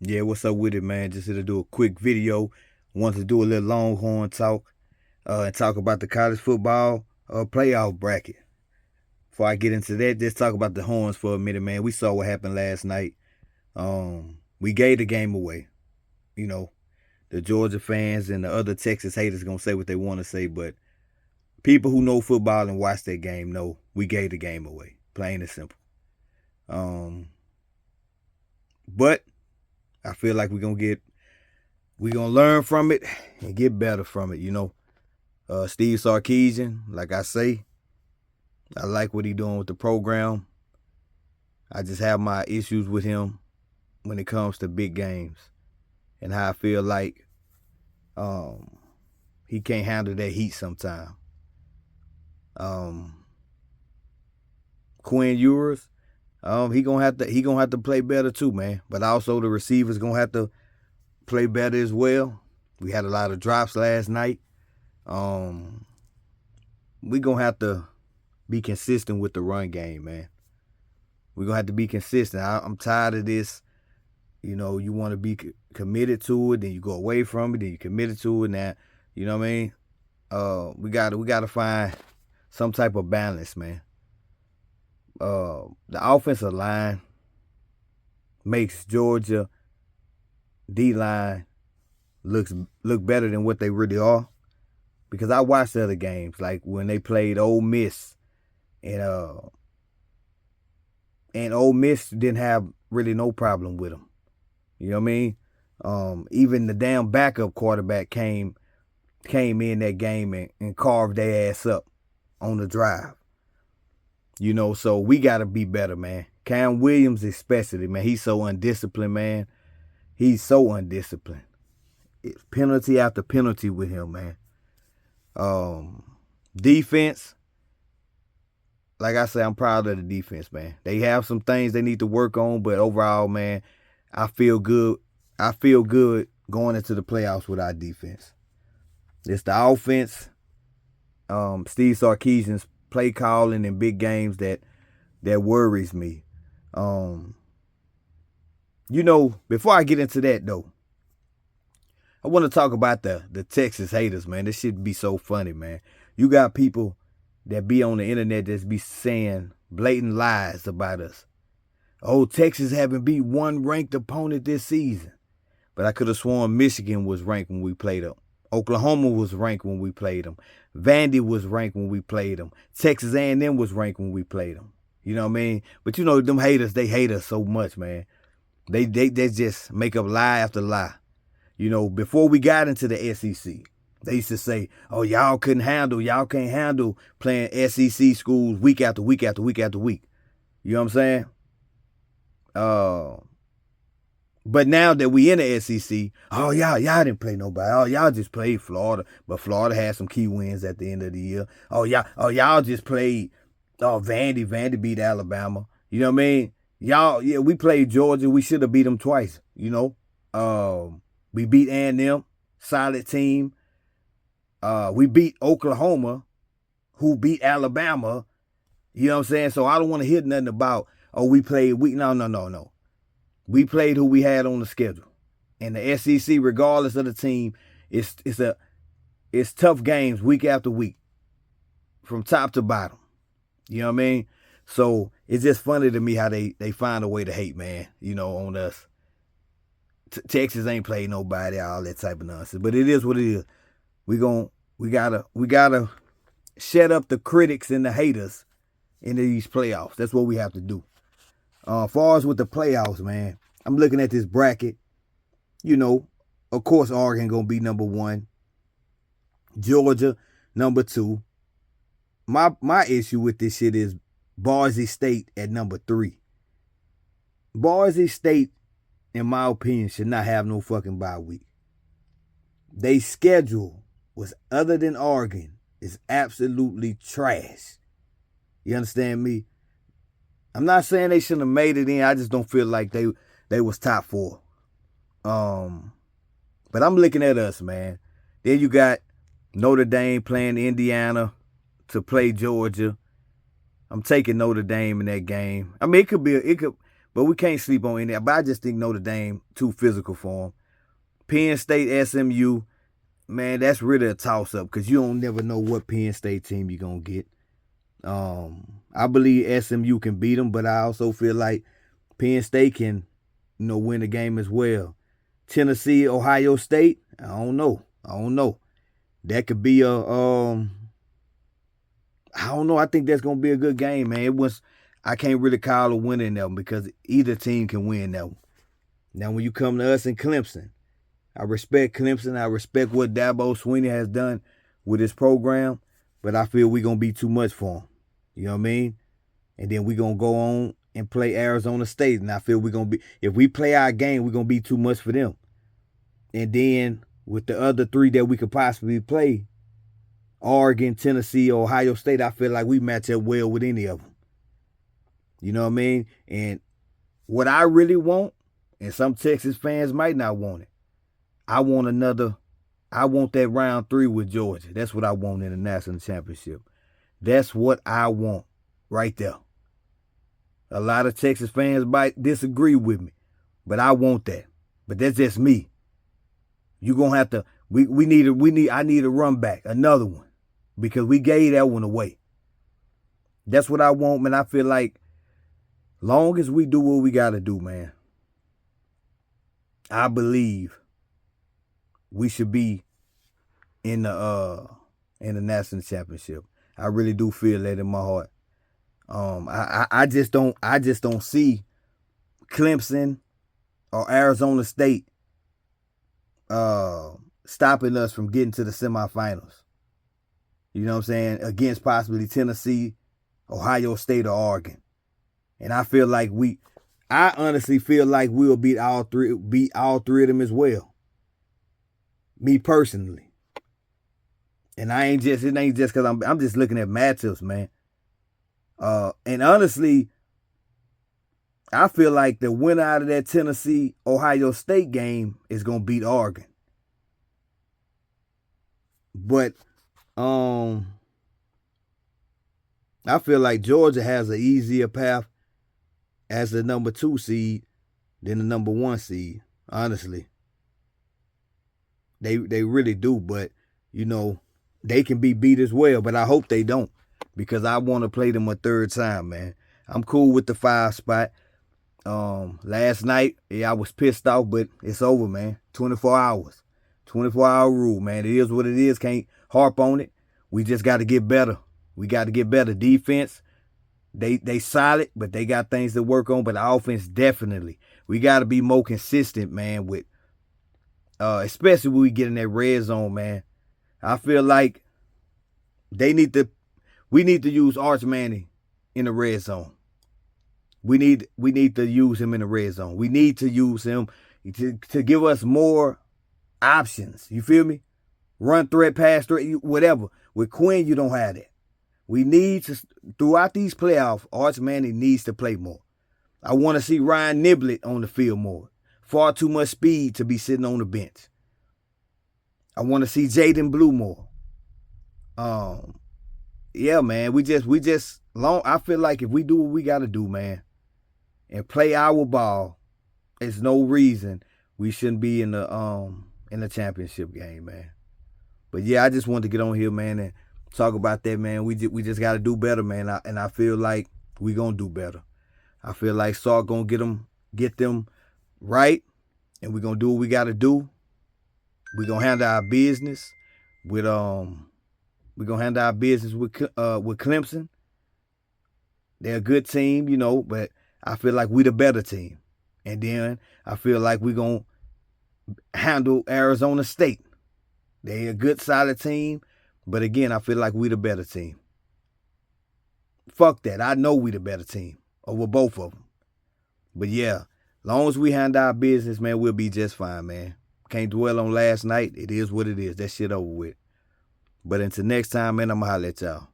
Yeah, what's up with it, man? Just here to do a quick video. Want to do a little Longhorn talk and talk about the college football playoff bracket. Before I get into that, just talk about the Horns for a minute, man. We saw what happened last night. We gave the game away. You know, the Georgia fans and the other Texas haters gonna say what they want to say, but people who know football and watch that game know we gave the game away. Plain and simple. But I feel like we're gonna learn from it and get better from it. Steve Sarkisian, like I say, I like what he doing with the program. I just have my issues with him when it comes to big games and how I feel like he can't handle that heat sometimes. Quinn Ewers, he gonna have to play better too, man. But also the receivers gonna have to play better as well. We had a lot of drops last night. We gonna have to be consistent with the run game, man. We're going to have to be consistent. I'm tired of this. You want to be committed to it, then you go away from it, then you committed to it. Now, you know what I mean? We got to find some type of balance, man. The offensive line makes Georgia D-line look better than what they really are. Because I watched the other games, like when they played Ole Miss, and Ole Miss didn't have really no problem with them. You know what I mean? Even the damn backup quarterback came in that game and carved their ass up on the drive. So we got to be better, man. Cam Williams especially, man. He's so undisciplined, man. He's so undisciplined. It's penalty after penalty with him, man. Defense, like I say, I'm proud of the defense, man. They have some things they need to work on, but overall, man, I feel good. I feel good going into the playoffs with our defense. It's the offense, Steve Sarkisian's play calling in big games that worries me. Before I get into that though, I want to talk about the Texas haters, man. This shit be so funny, man. You got people that be on the internet that be saying blatant lies about us. Oh, Texas haven't beat one ranked opponent this season. But I could have sworn Michigan was ranked when we played them. Oklahoma was ranked when we played them. Vandy was ranked when we played them. Texas A&M was ranked when we played them. You know what I mean? But them haters, they hate us so much, man. They just make up lie after lie. Before we got into the SEC, they used to say, oh, y'all can't handle playing SEC schools week after week after week after week. You know what I'm saying? But now that we in the SEC, oh, y'all didn't play nobody. Oh, y'all just played Florida. But Florida had some key wins at the end of the year. Oh, y'all just played Vandy. Vandy beat Alabama. You know what I mean? We played Georgia. We should have beat them twice, We beat A&M, solid team. We beat Oklahoma, who beat Alabama. You know what I'm saying? So I don't want to hear nothing about, we played weak. No. We played who we had on the schedule. And the SEC, regardless of the team, it's tough games week after week, from top to bottom. You know what I mean? So it's just funny to me how they find a way to hate, man, on us. Texas ain't played nobody, all that type of nonsense. But it is what it is. We gotta shut up the critics and the haters in these playoffs. That's what we have to do. As far as with the playoffs, man, I'm looking at this bracket. Of course, Oregon gonna be number 1. Georgia, number 2. My issue with this shit is Boise State at number 3. Boise State, in my opinion, should not have no fucking bye week. They schedule was, other than Oregon, is absolutely trash. You understand me? I'm not saying they shouldn't have made it in. I just don't feel like they was top 4. But I'm looking at us, man. Then you got Notre Dame playing Indiana to play Georgia. I'm taking Notre Dame in that game. I mean, it could, But we can't sleep on any. But I just think Notre Dame too physical for them. Penn State, SMU, man, that's really a toss-up because you don't never know what Penn State team you're going to get. I believe SMU can beat them, but I also feel like Penn State can, win the game as well. Tennessee, Ohio State, I don't know. That could be a, I don't know. I think that's going to be a good game, man. I can't really call a winner in that one because either team can win that one. Now, when you come to us in Clemson, I respect Clemson. I respect what Dabo Swinney has done with his program, but I feel we're going to be too much for him. You know what I mean? And then we're going to go on and play Arizona State, and I feel we're going to be, if we play our game, we're going to be too much for them. And then with the other three that we could possibly play, Oregon, Tennessee, Ohio State, I feel like we match up well with any of them. You know what I mean? And what I really want, and some Texas fans might not want it, I want that round 3 with Georgia. That's what I want in the national championship. That's what I want right there. A lot of Texas fans might disagree with me, but I want that. But that's just me. You're going to have to, I need a run back, another one, because we gave that one away. That's what I want, man. I feel like long as we do what we got to do, man, I believe we should be in the national championship. I really do feel that in my heart. I just don't see Clemson or Arizona State stopping us from getting to the semifinals. You know what I'm saying? Against possibly Tennessee, Ohio State, or Oregon. And I feel like I honestly feel like we'll beat all three of them as well. Me personally. And it ain't just because I'm just looking at matchups, man. And honestly, I feel like the winner out of that Tennessee Ohio State game is gonna beat Oregon. But I feel like Georgia has an easier path as the number 2 seed than the number 1 seed. Honestly, they really do. But they can be beat as well. But I hope they don't, because I want to play them a third time, man. I'm cool with the 5 spot. Last night, I was pissed off, but it's over, man. 24 hours. 24-hour rule, man. It is what it is. Can't harp on it. We just got to get better. We got to get better. Defense, they solid, but they got things to work on. But the offense, definitely. We got to be more consistent, man, with especially when we get in that red zone, man. I feel like we need to use Arch Manning in the red zone. We need to use him in the red zone. We need to use him to give us more options. You feel me? Run threat, pass threat, whatever. With Quinn, you don't have that. We need to, throughout these playoffs, Arch Manning needs to play more. I want to see Ryan Niblett on the field more. Far too much speed to be sitting on the bench. I want to see Jaden Blue more. Yeah, man. I feel like if we do what we got to do, man, and play our ball, there's no reason we shouldn't be in the championship game, man. But yeah, I just wanted to get on here, man, and talk about that, man. We just got to do better, man. And I feel like we gonna do better. I feel like Sark gonna get them right, and we gonna do what we got to do. We gonna handle our business with Clemson. They're a good team, but I feel like we the better team. And then I feel like we gonna handle Arizona State. They a good, solid team, but again, I feel like we the better team. Fuck that. I know we the better team over both of them. But yeah, long as we handle our business, man, we'll be just fine, man. Can't dwell on last night. It is what it is. That shit over with. But until next time, man, I'm going to holler at y'all.